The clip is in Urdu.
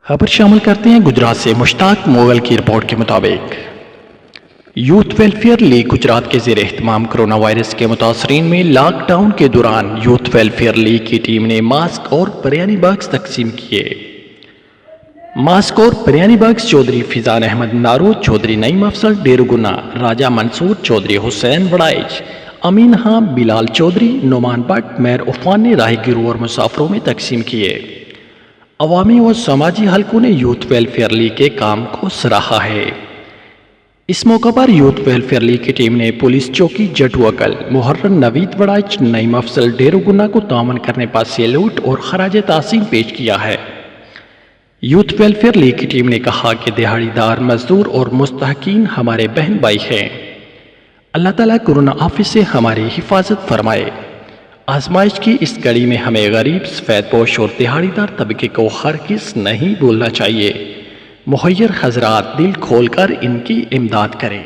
خبر شامل کرتے ہیں گجرات سے مشتاق موغل کی رپورٹ کے مطابق یوتھ ویلفیئر لیگ گجرات کے زیر اہتمام کرونا وائرس کے متاثرین میں لاک ڈاؤن کے دوران یوتھ ویلفیئر لیگ کی ٹیم نے ماسک اور بریانی باکس تقسیم کیے۔ ماسک اور بریانی باکس چودھری فیضان احمد نارود، چودھری نعیم افضل ڈیروگنا، راجہ منصور، چودھری حسین وڑائچ، امین خان، بلال چودھری، نعمان بٹ، میر عفان نے راہ گیروں اور مسافروں میں تقسیم کیے۔ عوامی و سماجی حلقوں نے یوتھ ویلفیئر لیگ کے کام کو سراہا ہے۔ اس موقع پر یوتھ ویلفیئر لیگ کی ٹیم نے پولیس چوکی جٹوعکل، محرم نوید وڑائچ، نعیم افضل ڈیروگنا کو تعاون کرنے پر سیلوٹ اور خراج تحسین پیش کیا ہے۔ یوتھ ویلفیئر لیگ کی ٹیم نے کہا کہ دہاڑی دار مزدور اور مستحقین ہمارے بہن بھائی ہیں۔ اللہ تعالیٰ کورونا آفت سے ہماری حفاظت فرمائے۔ آزمائش کی اس گھڑی میں ہمیں غریب، سفید پوش اور دہاڑی دار طبقے کو ہرگز نہیں بھولنا چاہیے۔ مہیر حضرات دل کھول کر ان کی امداد کریں۔